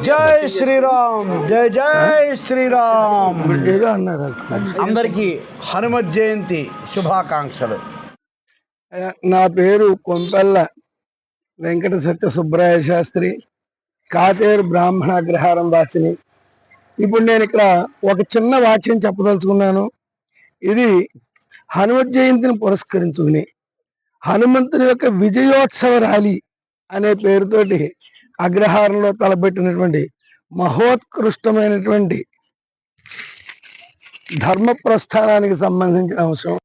జై శ్రీరామ్, జై జై శ్రీరామ్. అందరికీ హనుమత్ జయంతి శుభాకాంక్షలు. నా పేరు కొంపెల్ల వెంకట సత్య సుబ్రాయ శాస్త్రి, కాతేరు బ్రాహ్మణ అగ్రహారం వాసిని. ఇప్పుడు నేను ఇక్కడ ఒక చిన్న వాక్యం చెప్పదలుచుకున్నాను. ఇది హనుమత్ జయంతిని పురస్కరించుకుని హనుమంతుని యొక్క విజయోత్సవ ర్యాలీ అనే పేరుతోటి అగ్రహారంలో తలపెట్టినటువంటి మహోత్కృష్టమైనటువంటి ధర్మ ప్రస్థానానికి సంబంధించిన అంశం.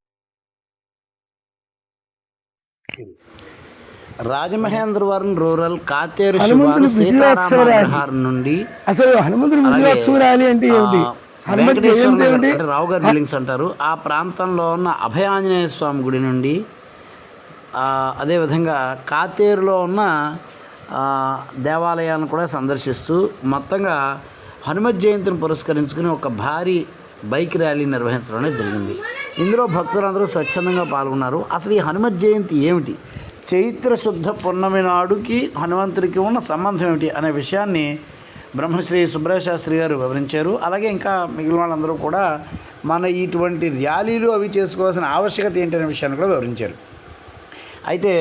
రాజమహేంద్రవరం రూరల్ కాతేరు హనుమంతుని విజయోత్సవ ర్యాలీ నుండి అసలు హనుమంతుని విజయోత్సవ ర్యాలీ అంటే ఏమిటి? హనుమత్ జయంతి ఏమిటి? రావు గారి బిల్డింగ్స్ అంటారు. ఆ ప్రాంతంలో ఉన్న అభయాంజనేయ స్వామి గుడి నుండి, అదేవిధంగా కాతేరులో ఉన్న దేవాలయాలను కూడా సందర్శిస్తూ మొత్తంగా హనుమత్ జయంతిని పురస్కరించుకుని ఒక భారీ బైక్ ర్యాలీ నిర్వహించడం జరిగింది. ఇందులో భక్తులందరూ స్వచ్ఛందంగా పాల్గొన్నారు. అసలు ఈ హనుమత్ జయంతి ఏమిటి, చైత్ర శుద్ధ పున్నమి నాడుకి హనుమంతుడికి ఉన్న సంబంధం ఏమిటి అనే విషయాన్ని బ్రహ్మశ్రీ సుబ్రహ్మణ్య శాస్త్రి గారు వివరించారు. అలాగే ఇంకా మిగిలిన వాళ్ళందరూ కూడా మన ఇటువంటి ర్యాలీలు అవి చేసుకోవాల్సిన ఆవశ్యకత ఏంటనే విషయాన్ని కూడా వివరించారు. అయితే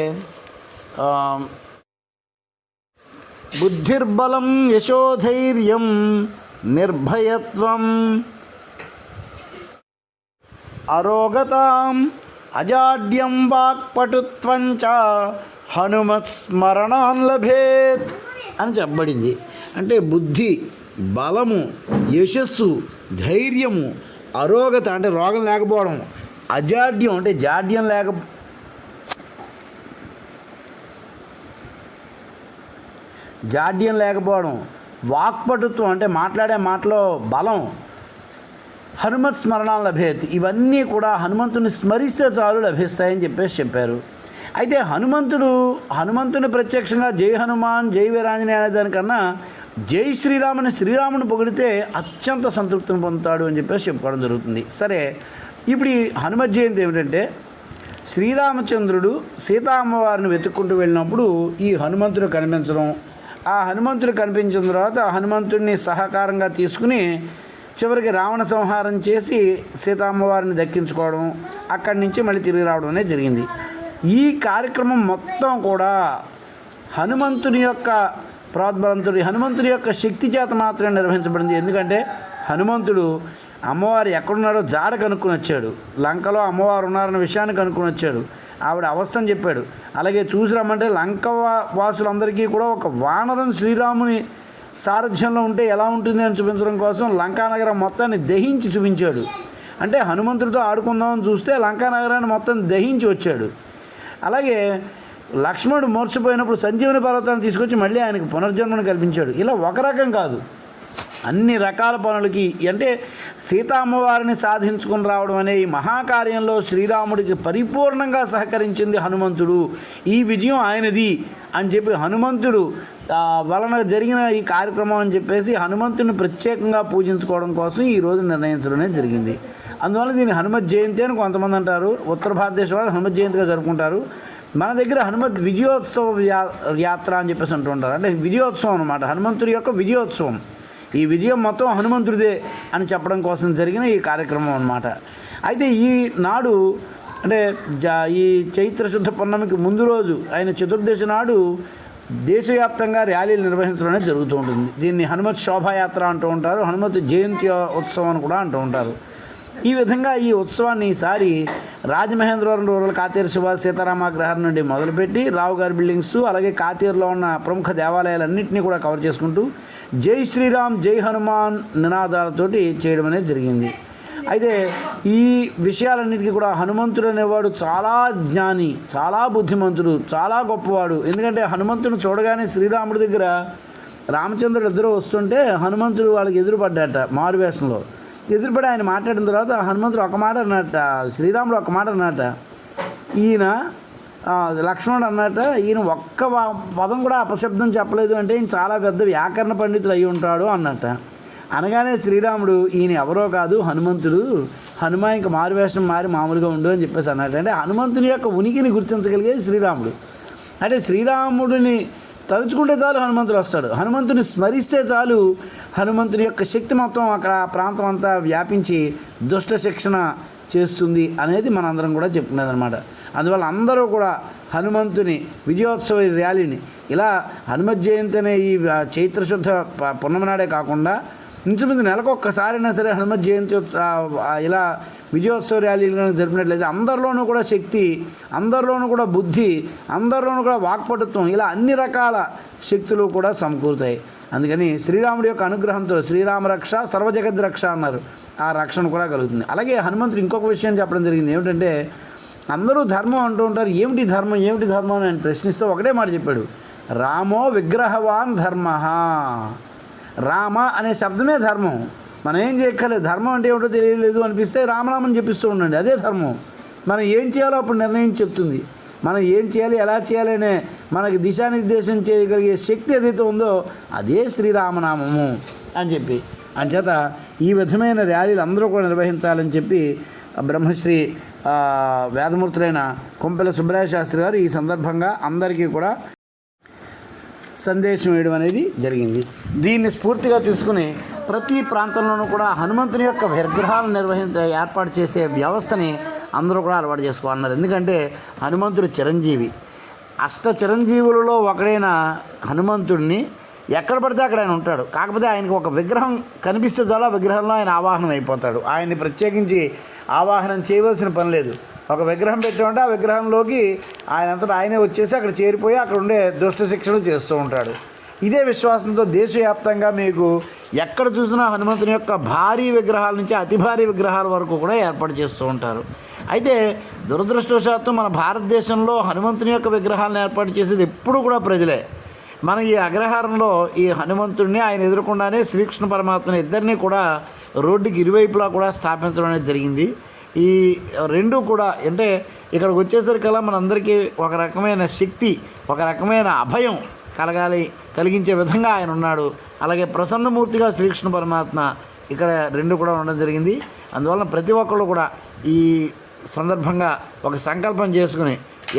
బుద్ధిర్బలం యశోధైర్యం నిర్భయత్వం అరోగతాం అజాడ్యం వాక్పటుత్వం చ హనుమత్ స్మరణాన్ లభేత్ అని చెప్పబడింది. అంటే బుద్ధి, బలము, యశస్సు, ధైర్యము, అరోగత అంటే రోగం లేకపోవడం, అజాడ్యం అంటే జాడ్యం లేకపోవడం, వాక్పటుత్వం అంటే మాట్లాడే మాటలో బలం, హనుమత్ స్మరణాలు లభేత్, ఇవన్నీ కూడా హనుమంతుని స్మరిస్తే చాలు లభిస్తాయని చెప్పారు. అయితే హనుమంతుని ప్రత్యక్షంగా జై హనుమాన్, జై వీరాంజనేయ అనే దానికన్నా జై శ్రీరాముని పొగిడితే అత్యంత సంతృప్తిని పొందుతాడు అని చెప్పుకోవడం జరుగుతుంది. సరే, ఇప్పుడు ఈ హనుమత్ జయంతి ఏమిటంటే, శ్రీరామచంద్రుడు సీతామ్మవారిని వెతుక్కుంటూ వెళ్ళినప్పుడు ఈ హనుమంతుడు కనిపించడం, ఆ హనుమంతుడు కనిపించిన తర్వాత హనుమంతుడిని సహకారంగా తీసుకుని చివరికి రావణ సంహారం చేసి సీతామ్మవారిని దక్కించుకోవడం, అక్కడి నుంచి మళ్ళీ తిరిగి రావడం అనేది జరిగింది. ఈ కార్యక్రమం మొత్తం కూడా హనుమంతుని యొక్క ప్రోద్బలంతో, హనుమంతుని యొక్క శక్తి చేత మాత్రమే నిర్వహించబడింది. ఎందుకంటే హనుమంతుడు అమ్మవారు ఎక్కడున్నాడో జాడ కనుక్కొని వచ్చాడు, లంకలో అమ్మవారు ఉన్నారన్న విషయాన్ని కనుక్కొని వచ్చాడు, ఆవిడ అవస్థను చెప్పాడు. అలాగే చూసి రమ్మంటే లంక వాసులందరికీ కూడా ఒక వానరం శ్రీరాముని సారథ్యంలో ఉంటే ఎలా ఉంటుంది అని చూపించడం కోసం లంకానగరం మొత్తాన్ని దహించి చూపించాడు. అంటే హనుమంతుడితో ఆడుకుందామని చూస్తే లంకానగరాన్ని మొత్తం దహించి వచ్చాడు. అలాగే లక్ష్మణుడు మోర్చిపోయినప్పుడు సంజీవని పర్వతాన్ని తీసుకొచ్చి మళ్ళీ ఆయనకు పునర్జన్మను కల్పించాడు. ఇలా ఒక రకం కాదు, అన్ని రకాల పనులకి, అంటే సీతామ్మవారిని సాధించుకుని రావడం అనే ఈ మహాకార్యంలో శ్రీరాముడికి పరిపూర్ణంగా సహకరించింది హనుమంతుడు. ఈ విజయం ఆయనది అని చెప్పి హనుమంతుడు వలన జరిగిన ఈ కార్యక్రమం అని చెప్పేసి హనుమంతుడిని ప్రత్యేకంగా పూజించుకోవడం కోసం ఈరోజు నిర్ణయించడమే జరిగింది. అందువల్ల దీన్ని హనుమత్ జయంతి అని కొంతమంది అంటారు. ఉత్తర భారతదేశం వాళ్ళు హనుమత్ జయంతిగా జరుపుకుంటారు. మన దగ్గర హనుమత్ విజయోత్సవ యాత్ర అని చెప్పేసి అంటూ ఉంటారు. అంటే విజయోత్సవం అనమాట, హనుమంతుడి యొక్క విజయోత్సవం. ఈ విజయం మొత్తం హనుమంతుడిదే అని చెప్పడం కోసం జరిగిన ఈ కార్యక్రమం అన్నమాట. అయితే ఈ నాడు అంటే ఈ చైత్ర శుద్ధ పౌర్ణమికి ముందు రోజు ఆయన చతుర్దశి నాడు దేశవ్యాప్తంగా ర్యాలీలు నిర్వహించడం అనేది జరుగుతూ ఉంటుంది. దీన్ని హనుమత్ శోభాయాత్ర అంటూ ఉంటారు, హనుమత్ జయంతి ఉత్సవం అని కూడా అంటూ ఉంటారు. ఈ విధంగా ఈ ఉత్సవాన్ని ఈసారి రాజమహేంద్రవరం రూరల్ కాతేరు శివారు సీతారామాగ్రహారం నుండి మొదలుపెట్టి రావు గారి బిల్డింగ్స్, అలాగే కాతేరులో ఉన్న ప్రముఖ దేవాలయాలన్నింటినీ కూడా కవర్ చేసుకుంటూ జై శ్రీరామ్, జై హనుమాన్ నినాదాలతోటి చేయడం అనేది జరిగింది. అయితే ఈ విషయాలన్నిటికీ కూడా హనుమంతుడు అనేవాడు చాలా జ్ఞాని, చాలా బుద్ధిమంతుడు, చాలా గొప్పవాడు. ఎందుకంటే హనుమంతుడు చూడగానే శ్రీరాముడి దగ్గర రామచంద్రుడు ఇద్దరు వస్తుంటే హనుమంతుడు వాళ్ళకి ఎదురుపడ్డాట, మారువేషంలో ఎదురుపడి ఆయన మాట్లాడిన తర్వాత హనుమంతుడు ఒక మాట అన్నట్ట, శ్రీరాముడు ఒక మాట అన్నట్ట, ఈయన లక్ష్మణుడు అన్నట్ట, ఈయన ఒక్క పదం కూడా అపశబ్దం చెప్పలేదు అంటే ఈయన చాలా పెద్ద వ్యాకరణ పండితులు అయి ఉంటాడు అన్నట్ట. అనగానే శ్రీరాముడు ఈయన ఎవరో కాదు హనుమంతుడు, హనుమ ఇంక మారువేషం మారి మామూలుగా ఉండు అని చెప్పేసి అన్నట్టు. అంటే హనుమంతుని యొక్క ఉనికిని గుర్తించగలిగేది శ్రీరాముడు. అంటే శ్రీరాముడిని తలుచుకుంటే చాలు హనుమంతుడు వస్తాడు. హనుమంతుని స్మరిస్తే చాలు హనుమంతుని యొక్క శక్తి మొత్తం అక్కడ ప్రాంతం అంతా వ్యాపించి దుష్ట శిక్షణ చేస్తుంది అనేది మనందరం కూడా చెప్పుకునేది అనమాట. అందువల్ల అందరూ కూడా హనుమంతుని విజయోత్సవ ర్యాలీని ఇలా హనుమత్ జయంతి అనే ఈ చైత్రశుద్ధ పున్నమి నాడే కాకుండా ఇంచుమించు నెలకు ఒక్కసారైనా సరే హనుమత్ జయంతి ఇలా విజయోత్సవ ర్యాలీలను జరిపినట్లయితే అందరిలోనూ కూడా శక్తి, అందరిలోనూ కూడా బుద్ధి, అందరిలోనూ కూడా వాక్పటుత్వం, ఇలా అన్ని రకాల శక్తులు కూడా సమకూరుతాయి. అందుకని శ్రీరాముడి యొక్క అనుగ్రహంతో శ్రీరామ రక్ష సర్వజగద్ రక్ష అన్నారు. ఆ రక్షణ కూడా కలుగుతుంది. అలాగే హనుమంతుడు ఇంకొక విషయం చెప్పడం జరిగింది. ఏమిటంటే అందరూ ధర్మం అంటూ ఉంటారు. ఏమిటి ధర్మం ఏమిటి ధర్మం అని ఆయన ప్రశ్నిస్తూ ఒకటే మాట చెప్పాడు, రామో విగ్రహవాన్ ధర్మ. రామ అనే శబ్దమే ధర్మం. మనం ఏం చేయక్కర్లేదు. ధర్మం అంటే ఏమిటో తెలియలేదు అనిపిస్తే రామనామని చెప్పిస్తూ ఉండండి, అదే ధర్మం. మనం ఏం చేయాలో అప్పుడు నిర్ణయం చెప్తుంది. మనం ఏం చేయాలి ఎలా చేయాలి అనే మనకి దిశానిర్దేశం చేయగలిగే శక్తి ఏదైతే ఉందో అదే శ్రీరామనామము అని చెప్పి, అంచేత ఈ విధమైన ర్యాలీలు అందరూ కూడా నిర్వహించాలని చెప్పి బ్రహ్మశ్రీ వేదమూర్తులైన కొంపెల సుబ్బరాయ శాస్త్రి గారు ఈ సందర్భంగా అందరికీ కూడా సందేశం వేయడం అనేది జరిగింది. దీన్ని స్ఫూర్తిగా తీసుకుని ప్రతి ప్రాంతంలోనూ కూడా హనుమంతుని యొక్క విగ్రహాలను ఏర్పాటు చేసే వ్యవస్థని అందరూ కూడా అలవాటు చేసుకోవాలన్నారు. ఎందుకంటే హనుమంతుడు చిరంజీవి, అష్ట చిరంజీవులలో ఒకడైన హనుమంతుడిని ఎక్కడ పడితే అక్కడ ఆయన ఉంటాడు. కాకపోతే ఆయనకు ఒక విగ్రహం కనిపిస్తే చాలా విగ్రహంలో ఆయన ఆవాహనం అయిపోతాడు. ఆయన్ని ప్రత్యేకించి ఆవాహనం చేయవలసిన పని లేదు. ఒక విగ్రహం పెట్టామంటే ఆ విగ్రహంలోకి ఆయనంతటా ఆయనే వచ్చేసి అక్కడ చేరిపోయి అక్కడ ఉండే దుష్ట శిక్షణ చేస్తూ ఉంటాడు. ఇదే విశ్వాసంతో దేశవ్యాప్తంగా మీకు ఎక్కడ చూసినా హనుమంతుని యొక్క భారీ విగ్రహాల నుంచి అతి భారీ విగ్రహాల వరకు కూడా ఏర్పాటు చేస్తూ ఉంటారు. అయితే దురదృష్టవశాత్తు మన భారతదేశంలో హనుమంతుని యొక్క విగ్రహాలను ఏర్పాటు చేసేది ఎప్పుడు కూడా ప్రజలే. మన ఈ అగ్రహారంలో ఈ హనుమంతుడిని ఆయన ఎదురకుండానే శ్రీకృష్ణ పరమాత్మని ఇద్దరినీ కూడా రోడ్డుకి ఇరువైపులా కూడా స్థాపించడం అనేది జరిగింది. ఈ రెండు కూడా అంటే ఇక్కడికి వచ్చేసరికల్లా మనందరికీ ఒక రకమైన శక్తి, ఒక రకమైన అభయం కలిగించే విధంగా ఆయన ఉన్నాడు. అలాగే ప్రసన్నమూర్తిగా శ్రీకృష్ణ పరమాత్మ ఇక్కడ రెండు కూడా ఉండడం జరిగింది. అందువలన ప్రతి ఒక్కళ్ళు కూడా ఈ సందర్భంగా ఒక సంకల్పం చేసుకుని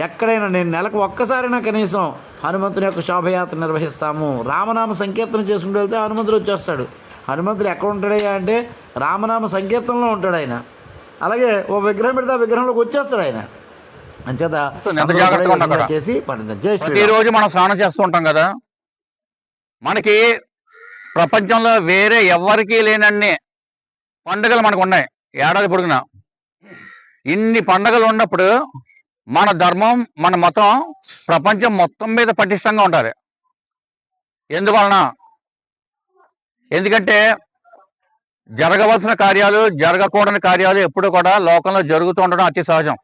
ఎక్కడైనా నేను నెలకు ఒక్కసారైనా కనీసం హనుమంతుని యొక్క శోభయాత్ర నిర్వహిస్తాము, రామనామ సంకీర్తన చేసుకుంటూ వెళ్తే హనుమంతుడు వచ్చేస్తాడు. హనుమంతుడు ఎక్కడ ఉంటాడయ్యా అంటే రామనామ సంకీర్తనలో ఉంటాడు ఆయన. అలాగే ఓ విగ్రహం పెడితే ఆ విగ్రహంలోకి వచ్చేస్తాడు ఆయన. అంచేత చేసి ఈరోజు మనం స్నానం చేస్తూ ఉంటాం కదా, మనకి ప్రపంచంలో వేరే ఎవరికీ లేనన్ని పండుగలు మనకు ఉన్నాయి ఏడాది పొడుగునా. ఇన్ని పండుగలు ఉన్నప్పుడు మన ధర్మం మన మతం ప్రపంచం మొత్తం మీద పటిష్టంగా ఉండాలి. ఎందువలన? ఎందుకంటే జరగవలసిన కార్యాలు జరగకూడని కార్యాలు ఎప్పుడు కూడా లోకంలో జరుగుతూ ఉండడం అతి సహజం.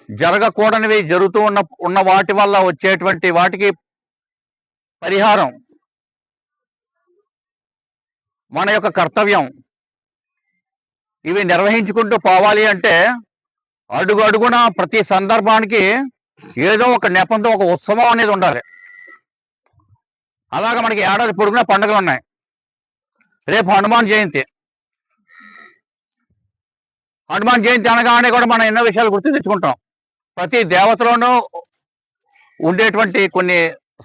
జరగకూడనివి జరుగుతూ ఉన్న వాటి వల్ల వచ్చేటువంటి వాటికి పరిహారం మన యొక్క కర్తవ్యం. ఇవి నిర్వహించుకుంటూ పోవాలి అంటే అడుగు అడుగున ప్రతి సందర్భానికి ఏదో ఒక నెపంతో ఒక ఉత్సవం అనేది ఉండాలి. అలాగా మనకి ఏడాది పొడుగునా పండుగలు ఉన్నాయి. రేపు హనుమాన్ జయంతి. హనుమాన్ జయంతి అనగానే కూడా మనం ఎన్నో విషయాలు గుర్తు తెచ్చుకుంటాం. ప్రతి దేవతలోనూ ఉండేటువంటి కొన్ని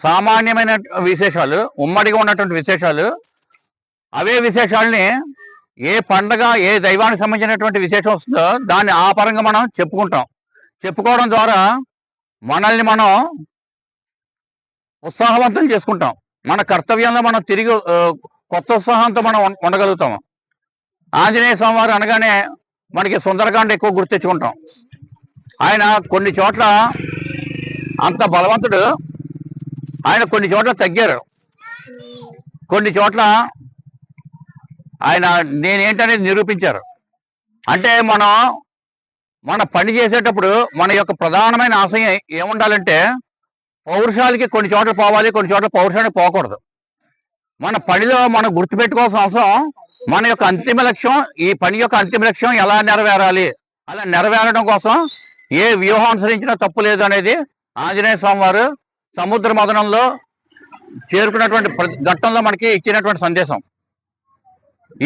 సామాన్యమైన విశేషాలు, ఉమ్మడిగా ఉన్నటువంటి విశేషాలు, అవే విశేషాలని ఏ పండగ ఏ దైవానికి సంబంధించినటువంటి విశేషం వస్తుందో దాన్ని ఆ పరంగా మనం చెప్పుకుంటాం. చెప్పుకోవడం ద్వారా మనల్ని మనం ఉత్సాహవంతం చేసుకుంటాం. మన కర్తవ్యంలో మనం తిరిగి కొత్త ఉత్సాహంతో మనం ఉండగలుగుతాము. ఆంజనేయ స్వామి వారు అనగానే మనకి సుందరకాండ ఎక్కువ గుర్తు తెచ్చుకుంటాం. ఆయన కొన్ని చోట్ల అంత బలవంతుడు, ఆయన కొన్ని చోట్ల తగ్గారు, కొన్ని చోట్ల ఆయన నేనేంటనేది నిరూపించారు. అంటే మన పని చేసేటప్పుడు మన యొక్క ప్రధానమైన ఆశయం ఏముండాలంటే పౌరుషాలకి కొన్ని చోట్ల పోవాలి, కొన్ని చోట్ల పౌరుషానికి పోకూడదు. మన పనిలో మనం గుర్తుపెట్టుకోవాల్సిన అవసరం మన యొక్క అంతిమ లక్ష్యం, ఈ పని యొక్క అంతిమ లక్ష్యం ఎలా నెరవేరాలి, అలా నెరవేరడం కోసం ఏ వ్యూహం అనుసరించినా తప్పు లేదు అనేది ఆంజనేయ స్వామి వారు సముద్ర మదనంలో చేరుకున్నటువంటి ఘట్టంలో మనకి ఇచ్చినటువంటి సందేశం.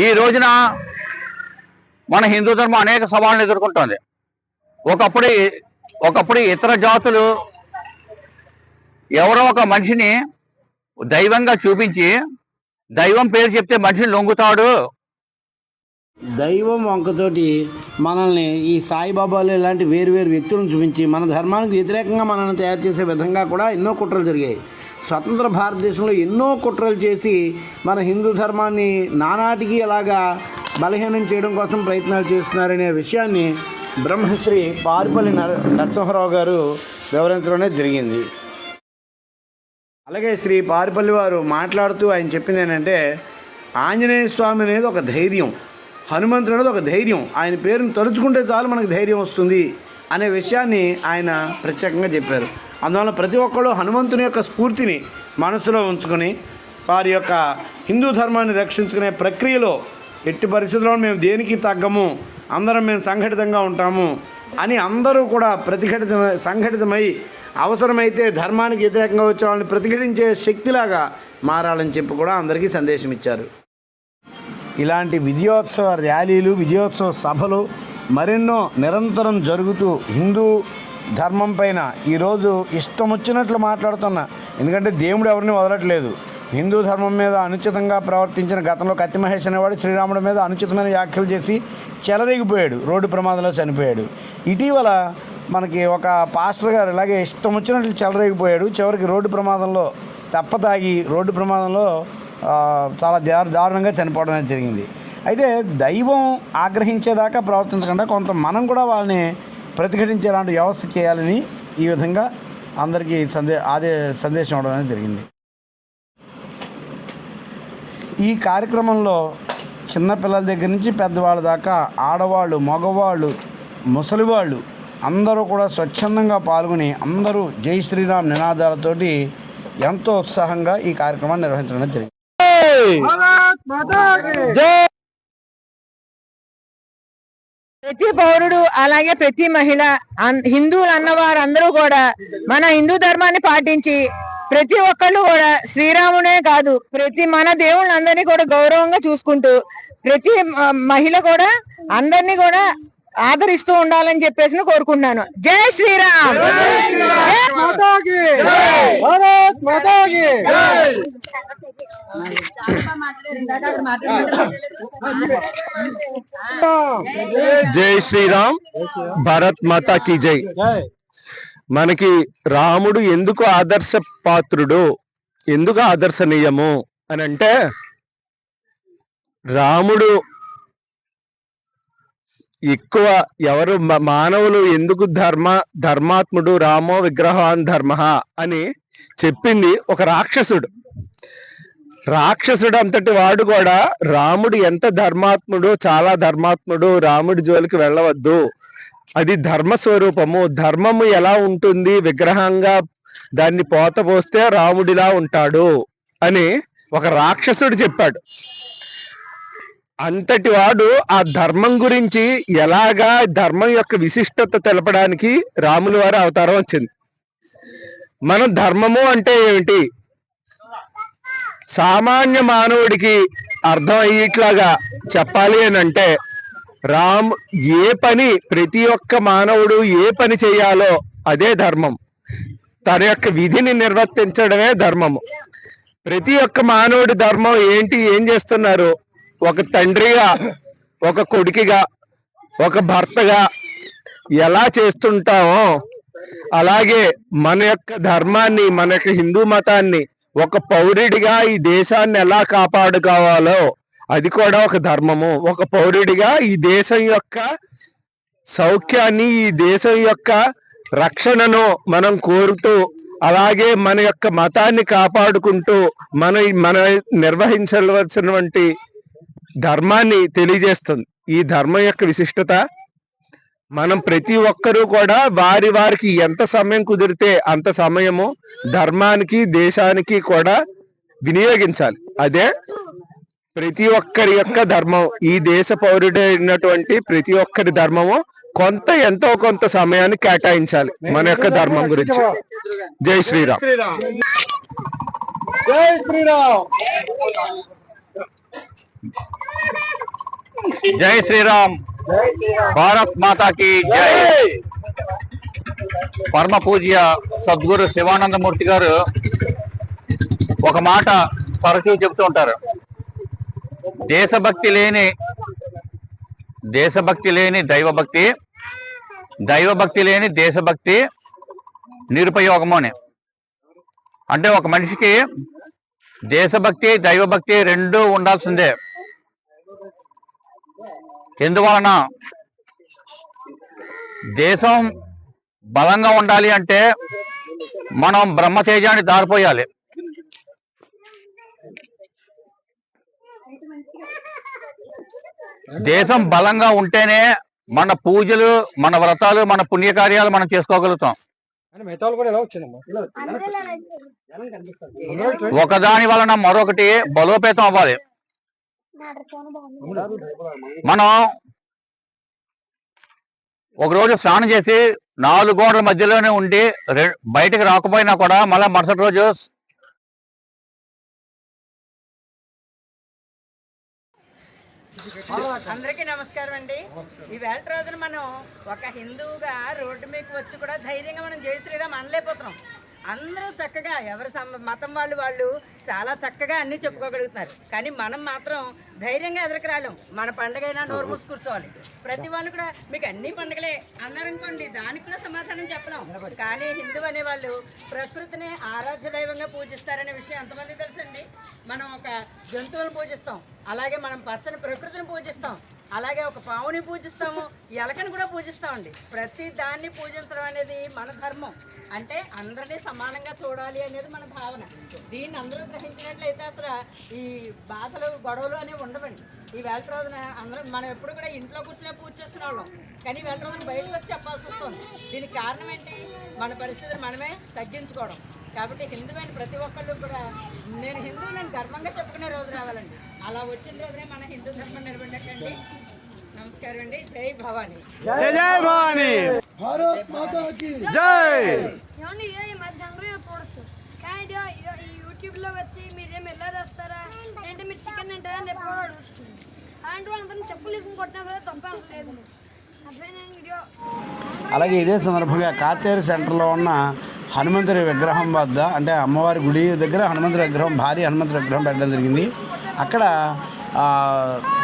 ఈ రోజున మన హిందూ ధర్మం అనేక సవాళ్ళను ఎదుర్కొంటోంది. ఒకప్పుడు ఇతర జాతులు ఎవరో ఒక మనిషిని దైవంగా చూపించి దైవం పేరు చెప్తే మనిషిని లొంగుతాడు. దైవం వంకతోటి మనల్ని ఈ సాయిబాబాలు ఇలాంటి వేరు వేరు వ్యక్తులను చూపించి మన ధర్మానికి వ్యతిరేకంగా మనల్ని తయారు చేసే విధంగా కూడా ఎన్నో కుట్రలు జరిగాయి. స్వతంత్ర భారతదేశంలో ఎన్నో కుట్రలు చేసి మన హిందూ ధర్మాన్ని నానాటికి అలాగా బలహీనం చేయడం కోసం ప్రయత్నాలు చేస్తున్నారనే విషయాన్ని బ్రహ్మశ్రీ పారుపల్లి నరసింహారావు గారు వివరించడమే జరిగింది. అలాగే శ్రీ పారుపల్లి వారు మాట్లాడుతూ ఆయన చెప్పింది ఏంటంటే, ఆంజనేయ స్వామి అనేది ఒక ధైర్యం, హనుమంతుడు అనేది ఒక ధైర్యం, ఆయన పేరుని తలుచుకుంటే చాలు మనకు ధైర్యం వస్తుంది అనే విషయాన్ని ఆయన ప్రత్యేకంగా చెప్పారు. అందువల్ల ప్రతి ఒక్కళ్ళు హనుమంతుని యొక్క స్ఫూర్తిని మనసులో ఉంచుకొని వారి యొక్క హిందూ ధర్మాన్ని రక్షించుకునే ప్రక్రియలో ఎట్టి పరిస్థితుల్లో మేము దేనికి తగ్గము, అందరం మేము సంఘటితంగా ఉంటాము అని అందరూ కూడా సంఘటితమై అవసరమైతే ధర్మానికి వ్యతిరేకంగా వచ్చే వాళ్ళని ప్రతిఘటించే శక్తిలాగా మారాలని చెప్పి కూడా అందరికీ సందేశం ఇచ్చారు. ఇలాంటి విజయోత్సవ ర్యాలీలు, విజయోత్సవ సభలు మరెన్నో నిరంతరం జరుగుతూ హిందూ ధర్మం పైన ఈరోజు ఇష్టం వచ్చినట్లు మాట్లాడుతున్నా, ఎందుకంటే దేవుడు ఎవరిని వదలట్లేదు. హిందూ ధర్మం మీద అనుచితంగా ప్రవర్తించిన గతంలో కత్తి మహేష్ అనేవాడు శ్రీరాముడి మీద అనుచితమైన వ్యాఖ్యలు చేసి చెలరేగిపోయాడు, రోడ్డు ప్రమాదంలో చనిపోయాడు. ఇటీవల మనకి ఒక పాస్టర్ గారు ఇలాగే ఇష్టం వచ్చినట్లు చెలరేగిపోయాడు, చివరికి రోడ్డు ప్రమాదంలో తెప్పతాగి రోడ్డు ప్రమాదంలో చాలా దారుణంగా చనిపోవడం అనేది జరిగింది. అయితే దైవం ఆగ్రహించేదాకా ప్రవర్తించకుండా కొంత మనం కూడా వాళ్ళని ప్రతిఘటించేలాంటి వ్యవస్థ చేయాలని ఈ విధంగా అందరికీ సందేశం ఇవ్వడం అనేది జరిగింది. ఈ కార్యక్రమంలో చిన్నపిల్లల దగ్గర నుంచి పెద్దవాళ్ళ దాకా, ఆడవాళ్ళు, మగవాళ్ళు, ముసలివాళ్ళు అందరూ కూడా స్వచ్ఛందంగా పాల్గొని అందరూ జై శ్రీరామ్ నినాదాలతోటి ఎంతో ఉత్సాహంగా ఈ కార్యక్రమాన్ని నిర్వహించడం జరిగింది. ప్రతి పౌరుడు అలాగే ప్రతి మహిళ, హిందువులు అన్నవారు అందరూ కూడా మన హిందూ ధర్మాన్ని పాటించి ప్రతి ఒక్కళ్ళు కూడా శ్రీరామునే కాదు ప్రతి మన దేవుళ్ళందరినీ కూడా గౌరవంగా చూసుకుంటూ ప్రతి మహిళ కూడా అందరినీ కూడా ఆదరిస్తూ ఉండాలని చెప్పేసి కోరుకుంటున్నాను. జై శ్రీరామ్. జై శ్రీరామ్, భారత్ మాతా కీ జై. మనకి రాముడు ఎందుకు ఆదర్శ పాత్రుడు, ఎందుకు ఆదర్శనీయము అని అంటే, రాముడు ఎక్కువ ఎవరు మానవులు ఎందుకు ధర్మాత్ముడు రామో విగ్రహాన్ ధర్మ అని చెప్పింది ఒక రాక్షసుడు. రాక్షసుడు అంతటి వాడు కూడా రాముడు ఎంత ధర్మాత్ముడు, చాలా ధర్మాత్ముడు, రాముడి జోలికి వెళ్ళవద్దు, అది ధర్మ స్వరూపము, ధర్మము ఎలా ఉంటుంది విగ్రహంగా దాన్ని పోస్తే రాముడిలా ఉంటాడు అని ఒక రాక్షసుడు చెప్పాడు. అంతటి వాడు ఆ ధర్మం గురించి ఎలాగా ధర్మం యొక్క విశిష్టత తెలపడానికి రాముల వారి అవతారం వచ్చింది. మనం ధర్మము అంటే ఏమిటి, సామాన్య మానవుడికి అర్థం అయ్యేట్లాగా చెప్పాలి అని అంటే, ఏ పని ప్రతి ఒక్క మానవుడు ఏ పని చేయాలో అదే ధర్మం, తన యొక్క విధిని నిర్వర్తించడమే ధర్మము. ప్రతి ఒక్క మానవుడి ధర్మం ఏంటి, ఏం చేస్తున్నారు, ఒక తండ్రిగా, ఒక కొడుకుగా, ఒక భర్తగా ఎలా చేస్తుంటామో అలాగే మన యొక్క ధర్మాన్ని, మన యొక్క హిందూ మతాన్ని ఒక పౌరుడిగా ఈ దేశాన్ని ఎలా కాపాడుకోవాలో అది కూడా ఒక ధర్మము. ఒక పౌరుడిగా ఈ దేశం యొక్క సౌఖ్యాన్ని, ఈ దేశం యొక్క రక్షణను మనం కోరుతూ, అలాగే మన యొక్క మతాన్ని కాపాడుకుంటూ మన నిర్వహించవలసినటువంటి ధర్మాన్ని తెలియజేస్తుంది. ఈ ధర్మం యొక్క విశిష్టత మనం ప్రతి ఒక్కరూ కూడా వారికి ఎంత సమయం కుదిరితే అంత సమయము ధర్మానికి, దేశానికి కూడా వినియోగించాలి. అదే ప్రతి ఒక్కరి యొక్క ధర్మం. ఈ దేశ పౌరుడైనటువంటి ప్రతి ఒక్కరి ధర్మము ఎంతో కొంత సమయాన్ని కేటాయించాలి మన యొక్క ధర్మం గురించి. జై శ్రీరామ్. జై శ్రీరామ్. జై శ్రీరామ్. భారత్ మాతా కీ జై. పరమ పూజ్య సద్గురు శివానందమూర్తి గారు ఒక మాట తరచూ చెబుతూ ఉంటారు. దేశభక్తి లేని దైవభక్తి, దైవభక్తి లేని దేశభక్తి నిరుపయోగము అని. అంటే ఒక మనిషికి దేశభక్తి దైవభక్తి రెండూ ఉండాల్సిందే. ఎందువలన దేశం బలంగా ఉండాలి అంటే మనం బ్రహ్మతేజాన్ని దారిపోయాలి. దేశం బలంగా ఉంటేనే మన పూజలు, మన వ్రతాలు, మన పుణ్యకార్యాలు మనం చేసుకోగలుగుతాం. ఒకదాని వలన మరొకటి బలోపేతం అవ్వాలి. మనం ఒకరోజు స్నానం చేసి 4 గోడల మధ్యలోనే ఉండి బయటకు రాకపోయినా కూడా మళ్ళీ మరుసటి రోజు అందరికీ నమస్కారం అండి. ఈవేళ రోజున మనం ఒక హిందువుగా రోడ్డు మీకు వచ్చి కూడా ధైర్యంగా మనం జై శ్రీరామ్ అనలేకపోతున్నాం. అందరూ చక్కగా ఎవరి మతం వాళ్ళు చాలా చక్కగా అన్నీ చెప్పుకోగలుగుతున్నారు. కానీ మనం మాత్రం ధైర్యంగా ఎదురుకు రాలేం. మన పండుగ అయినా నోరు మూసి కూర్చోవాలి. ప్రతి వాళ్ళు కూడా మీకు అన్ని పండుగలే అన్నారనుకోండి, దానికి కూడా సమాధానం చెప్పలేం. కానీ హిందూ అనేవాళ్ళు ప్రకృతిని ఆరాధ్య దైవంగా పూజిస్తారనే విషయం ఎంతమంది తెలుసండి? మనం ఒక జంతువులను పూజిస్తాం, అలాగే మనం పచ్చని ప్రకృతిని పూజిస్తాం, అలాగే ఒక పావుని పూజిస్తాము, ఎలకను కూడా పూజిస్తామండి. ప్రతి దాన్ని పూజించడం అనేది మన ధర్మం. అంటే అందరినీ సమానంగా చూడాలి అనేది మన భావన. దీన్ని అందరూ గ్రహించినట్లయితే అసలు ఈ బాధలు గొడవలు అనేవి ఉండవండి. ఈ వేళ రోజున అందరూ మనం ఎప్పుడు కూడా ఇంట్లో కూర్చునే పూజ చేసుకునే వాళ్ళం, కానీ వేళ రోజున బయటకు వచ్చి చెప్పాల్సి వస్తుంది. దీనికి కారణం ఏంటి? మన పరిస్థితిని మనమే తగ్గించుకోవడం. కాబట్టి హిందువైన ప్రతి ఒక్కళ్ళు కూడా నేను హిందువు, నేను గర్వంగా చెప్పుకునే రోజు రావాలండి. అలా వచ్చిన రోజునే మన హిందూ ధర్మం నిలబెట్టండి. నమస్కారం అండి. జై భవానీ. జై జై భవానీ. భారత్ మాతా కీ జై. ఏమండి ఈ మధ్య అందరూ చూడొచ్చు, కానీ ఈ యూట్యూబ్లో వచ్చి మీరేం ఎలా చేస్తారా అంటే మీరు చికెన్ తింటారా అని ఎప్పుడు అడుగుతుంది. అలాంటి వాళ్ళందరినీ చెప్పులు వేసుకుని కొట్టినా కూడా తప్పేం లేదు. అదేనండి వీడియో. అలాగే ఇదే సందర్భంగా కాతేరు సెంటర్లో ఉన్న హనుమంతుడి విగ్రహం వద్ద, అంటే అమ్మవారి గుడి దగ్గర హనుమంతుడి విగ్రహం, భారీ హనుమంతుడి విగ్రహం పెట్టడం జరిగింది. అక్కడ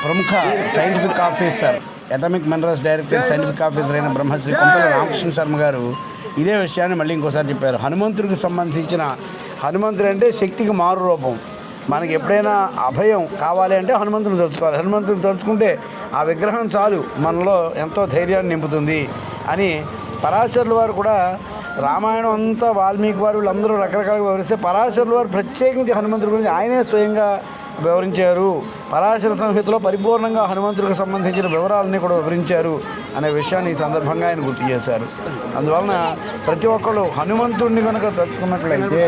ప్రముఖ scientific officer, atomic minerals director scientific officer అయిన బ్రహ్మశ్రీ కొంపల రామకృష్ణ శర్మ గారు ఇదే విషయాన్ని మళ్ళీ ఇంకోసారి చెప్పారు. హనుమంతుడికి సంబంధించిన, హనుమంతుడు అంటే శక్తికి మారు రూపం. మనకి ఎప్పుడైనా అభయం కావాలి అంటే హనుమంతుని తలుచుకోవాలి. హనుమంతుని తలుచుకుంటే ఆ విగ్రహం చాలు మనలో ఎంతో ధైర్యాన్ని నింపుతుంది అని పరాశరుల వారు కూడా, రామాయణం అంతా వాల్మీకి వారు వీళ్ళందరూ రకరకాలుగా వివరిస్తే పరాశరుల వారు ప్రత్యేకించి హనుమంతుడి గురించి ఆయనే స్వయంగా వివరించారు. పరాశర సంహితలో పరిపూర్ణంగా హనుమంతుడికి సంబంధించిన వివరాలన్నీ కూడా వివరించారు అనే విషయాన్ని ఈ సందర్భంగా ఆయన గుర్తు చేశారు. అందువలన ప్రతి ఒక్కళ్ళు హనుమంతుడిని కనుక తలుచుకున్నట్లయితే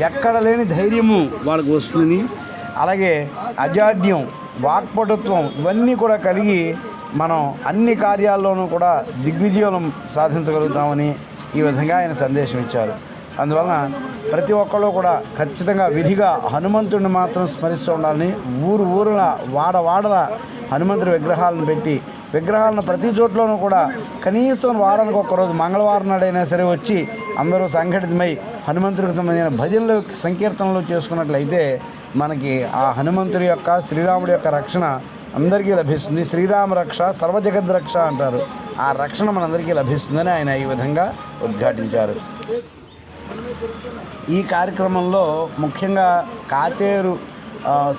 ఎక్కడ లేని ధైర్యము వాళ్ళకు వస్తుంది. అలాగే అజాడ్యం, వాక్పటుత్వం ఇవన్నీ కూడా కలిగి మనం అన్ని కార్యాల్లోనూ కూడా దిగ్విజయం సాధించగలుగుతామని ఈ విధంగా ఆయన సందేశం ఇచ్చారు. అందువలన ప్రతి ఒక్కళ్ళు కూడా ఖచ్చితంగా విధిగా హనుమంతుడిని మాత్రం స్మరిస్తూ ఉండాలని, ఊరున వాడల హనుమంతుడి విగ్రహాలను పెట్టి, విగ్రహాలను ప్రతి చోట్లోనూ కూడా కనీసం వారానికి ఒక్కరోజు మంగళవారం నాడైనా సరే వచ్చి అందరూ సంఘటితమై హనుమంతుడికి సంబంధించిన భజనలు, సంకీర్తనలు చేసుకున్నట్లయితే మనకి ఆ హనుమంతుడి యొక్క, శ్రీరాముడి యొక్క రక్షణ అందరికీ లభిస్తుంది. శ్రీరామ రక్ష సర్వజగద్ రక్ష అంటారు. ఆ రక్షణ మనందరికీ లభిస్తుందని ఆయన ఈ విధంగా ఉద్ఘాటించారు. ఈ కార్యక్రమంలో ముఖ్యంగా కాతేరు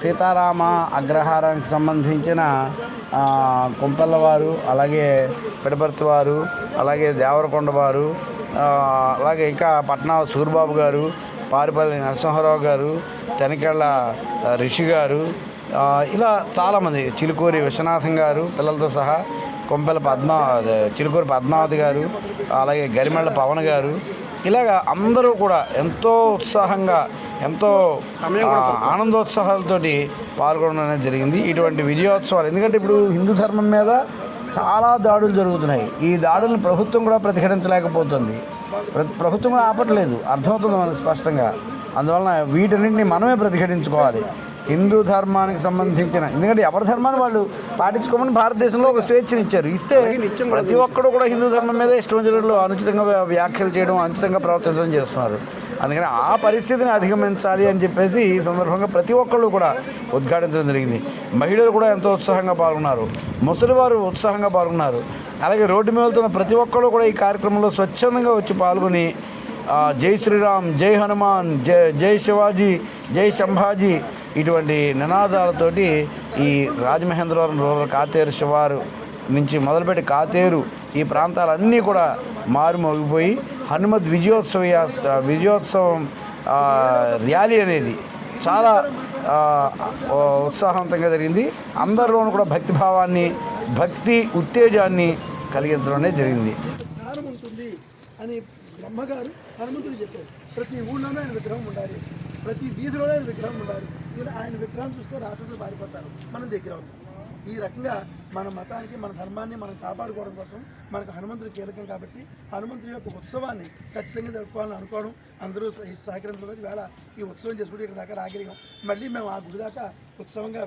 సీతారామ అగ్రహారానికి సంబంధించిన కొంపల్ల వారు, అలాగే పిడపర్తి వారు, అలాగే దేవరకొండ వారు, అలాగే ఇంకా పట్నాల సూరిబాబు గారు, పారిపల్లి నరసింహారావు గారు, తెనకెళ్ళ రిషి గారు, ఇలా చాలామంది, చిలుకూరి విశ్వనాథం గారు పిల్లలతో సహా, కొంపెల చిలుకూరి పద్మావతి గారు, అలాగే గరిమెళ్ళ పవన్ గారు, ఇలాగా అందరూ కూడా ఎంతో ఉత్సాహంగా, ఎంతో ఆనందోత్సాహాలతోటి పాల్గొనడం అనేది జరిగింది. ఇటువంటి విజయోత్సవాలు, ఎందుకంటే ఇప్పుడు హిందూ ధర్మం మీద చాలా దాడులు జరుగుతున్నాయి. ఈ దాడులను ప్రభుత్వం కూడా ప్రతిఘటించలేకపోతుంది. ప్రభుత్వం కూడా ఆపట్లేదు, అర్థమవుతుంది మనకు స్పష్టంగా. అందువలన వీటన్నింటినీ మనమే ప్రతిఘటించుకోవాలి. హిందూ ధర్మానికి సంబంధించిన, ఎందుకంటే ఎవరి ధర్మాన్ని వాళ్ళు పాటించుకోమని భారతదేశంలో ఒక స్వేచ్ఛను ఇచ్చారు. ఇస్తే ప్రతి ఒక్కరు కూడా హిందూ ధర్మం మీద ఇష్టం వచ్చినట్లు అనుచితంగా వ్యాఖ్యలు చేయడం, అనుచితంగా ప్రవర్తించడం చేస్తున్నారు. అందుకని ఆ పరిస్థితిని అధిగమించాలి అని చెప్పేసి ఈ సందర్భంగా ప్రతి ఒక్కళ్ళు కూడా ఉద్ఘాటించడం జరిగింది. మహిళలు కూడా ఎంతో ఉత్సాహంగా పాల్గొన్నారు, ముసలివారు ఉత్సాహంగా పాల్గొన్నారు. అలాగే రోడ్డు మీద వెళ్తున్న ప్రతి ఒక్కళ్ళు కూడా ఈ కార్యక్రమంలో స్వచ్ఛందంగా వచ్చి పాల్గొని జై శ్రీరామ్, జై హనుమాన్, జై శివాజీ, జై సంభాజీ ఇటువంటి నినాదాలతోటి ఈ రాజమహేంద్రవరం రూరల్ కాతేరు శివారు నుంచి మొదలుపెట్టి కాతేరు ఈ ప్రాంతాలన్నీ కూడా మారుమోగిపోయి హనుమద్ విజయోత్సవం ర్యాలీ అనేది చాలా ఉత్సాహవంతంగా జరిగింది. అందరిలోనూ కూడా భక్తిభావాన్ని, భక్తి ఉత్తేజాన్ని కలిగించడం అనేది జరిగింది. జ్ఞానం ఉంటుంది అని బ్రహ్మగారు హనుమంతుడు చెప్పారు. ప్రతి ఊళ్ళోనే ఆయన విగ్రహం ఉండాలి, ప్రతి వీధిలోనే ఆయన విగ్రహం ఉండాలి. ఇలా ఆయన విగ్రహం చూస్తే రాక్షసులు పారిపోతారు, మనం దగ్గర ఉంటాం. ఈ రకంగా మన మతానికి, మన ధర్మాన్ని మనం కాపాడుకోవడం కోసం మనకు హనుమంతుడు కీలకం. కాబట్టి హనుమంతుడి యొక్క ఉత్సవాన్ని ఖచ్చితంగా జరుపుకోవాలని అనుకోవడం, అందరూ సహకరించడం, వేళ ఈ ఉత్సవం చేసుకుంటూ ఇక్కడ దాకా రాగలిగాం. మళ్ళీ మేము ఆ గుడి దాకా ఉత్సవంగా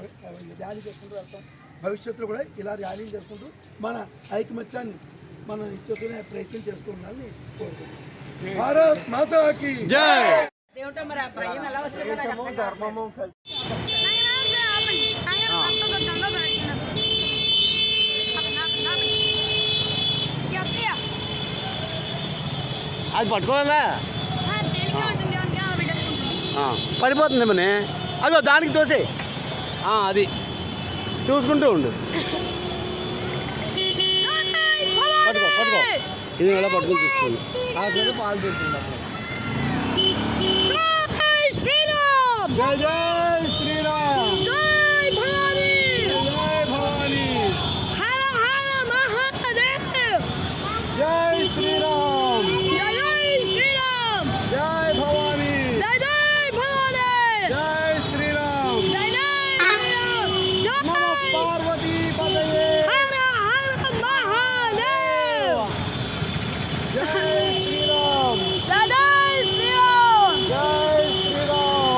ర్యాలీ చేసుకుంటూ వెళ్తాం. భవిష్యత్తులో కూడా ఇలా ర్యాలీలు చేసుకుంటూ మన ఐకమత్యాన్ని మనం ఇచ్చేసుకునే ప్రయత్నం చేస్తూ ఉండాలని కోరుకుంటున్నాం. భారత్ మాతాకి జై. దేవుడితో మరి ఆ భయం ఎలా వచ్చిందో నాకు అర్థం కావట్లేదు. అది పట్టుకోవాలా, పడిపోతుంది మనే. అదో దానికి తోసే, అది చూసుకుంటూ ఉండు. పట్టుకో పట్టుకో, ఇది ఎలా పట్టుకుని చూసుకోండి. పాలు తెచ్చింది. జై శ్రీరామ్, జై భవానీ, జై భవానీ, హర హర మహాదేవ్. జై శ్రీరామ్, జై శ్రీరామ్, జై భవానీ, జై జై భవానీ, జై శ్రీరామ్, జై జై శ్రీరామ్, జై పార్వతీ పదయే, హర హర మహాదేవ్. జై శ్రీరామ్, జై శ్రీరామ్, జై శ్రీరామ్.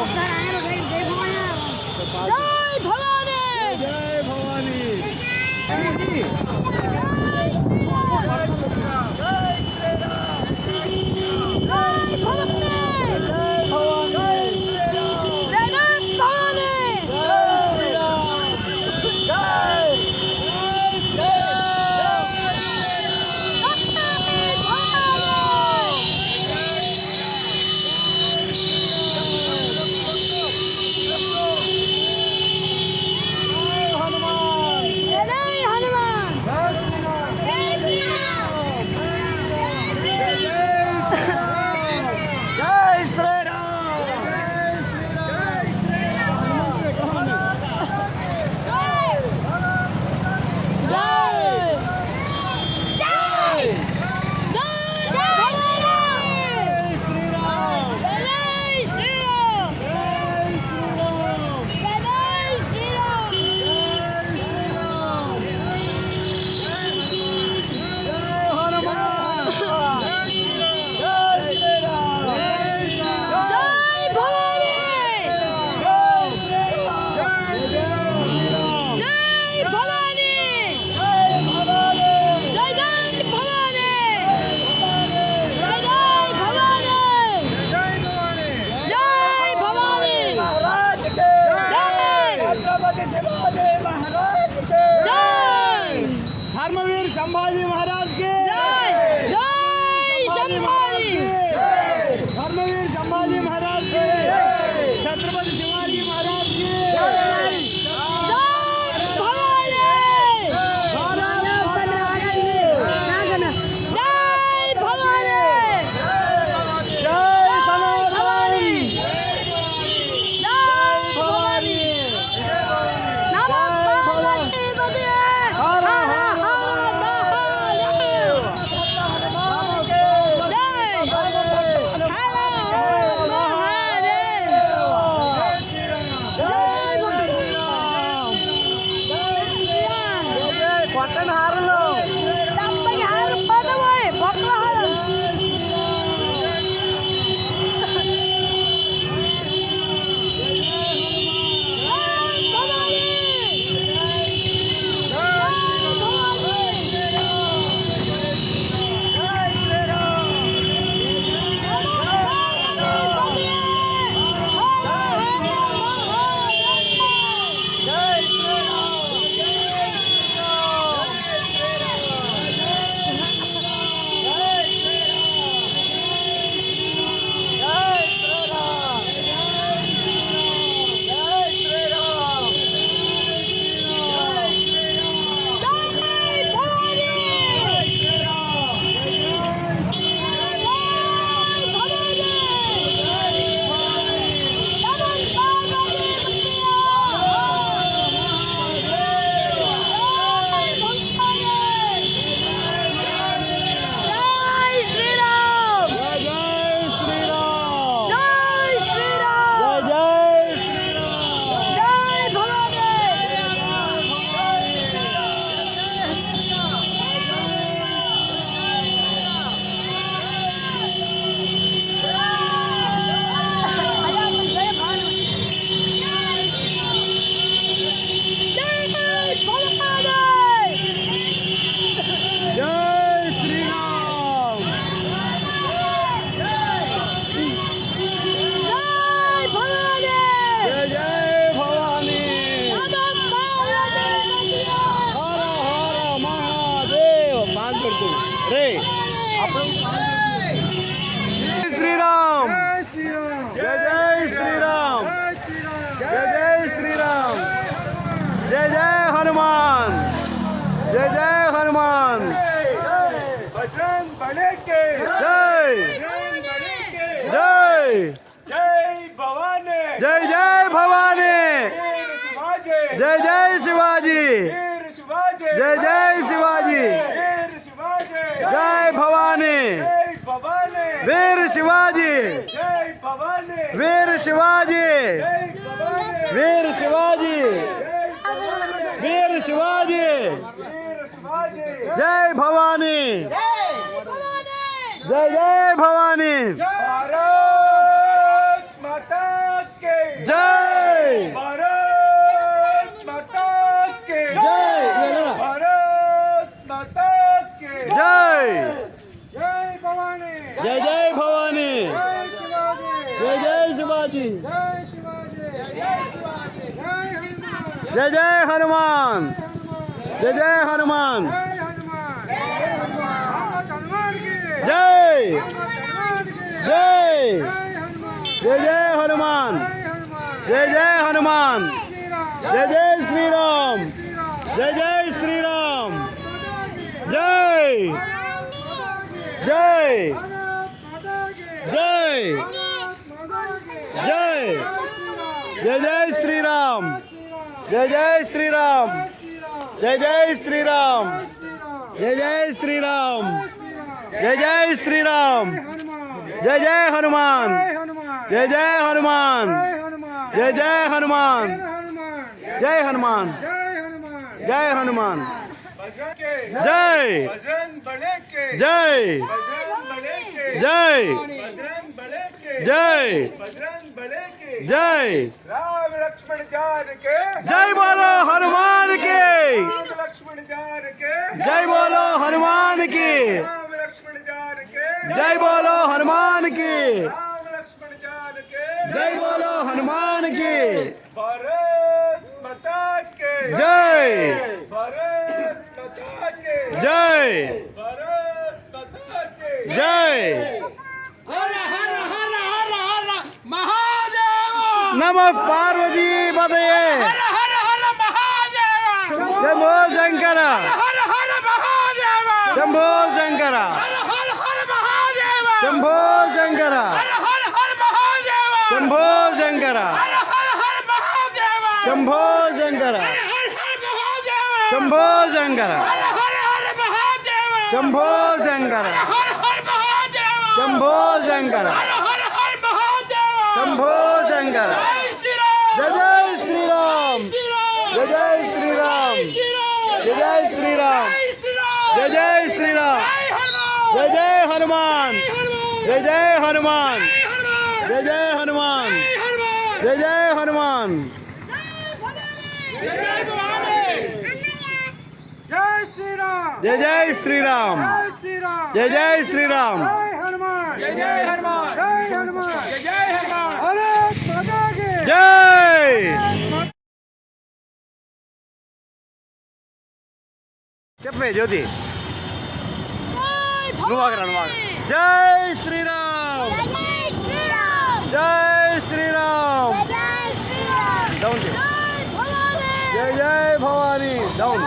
జై జై జై జై భవానీ జై జై శివాజీ జై జై శివాజీ జై భవానీ వీర శివాజీ వీర శివాజీ వీర శివాజీ వీర శివాజీ జై భవానీ జై జై భవానీ జై జై జై జై భవానీ జై జై శివాజీ జై జై హనుమాన్ జై జై హనుమాన్ జై జై జై జై హనుమాన్ జై జై హనుమాన్ జై జై శ్రీరామ్ జై జై శ్రీరామ్ జై జై జై జై జై జై శ్రీరామ్ జై జై శ్రీరామ్ జై జై శ్రీరామ్ జై జై శ్రీరామ్ జై జై శ్రీరామ్ జై జై హనుమాన్ జై జై హనుమాన్ జై జై హనుమాన్ జై హనుమాన్ జై హనుమాన్ జై జై జై జై జై राम लक्ष्मण जान के జై బోలో హనుమాన్ కి राम लक्ष्मण जान के జై బోలో హనుమాన్ కి राम लक्ष्मण जान के జై బోలో హనుమాన్ కి राम लक्ष्मण जान के జై బోలో హనుమాన్ కి भारत माता के జై भारत माता के జై भारत माता के జై నమ పార్వతీ పదయే శంభో శంకర శంభో శంకర శంభో శంకర శంభో శంకర శంభో శంకర శంభో శంకర శంభో శంకర శంభో శంకర శంభో శంకర జయ జయ శ్రీరామ్ జయ జయ శ్రీరామ్ జయ జయ శ్రీరామ్ జయ జయ శ్రీరామ్ జయ జయ హనుమాన్ జయ జయ హనుమాన్ జయ జయ హనుమాన్ జయ జయ హనుమాన్ जय श्री राम జయ జయ శ్రీరామ్ श्री राम జయ జయ శ్రీరామ్ हनुमान जय हनुमान जय हनुमान जय हनुमान भारत माता की జై చెప్పే జ్యోతి నువ్వు ఆగరా నువ్వు ఆగరా. జై శ్రీరామ్ జై శ్రీరామ్ డౌన్ జై జై భవానీ డౌన్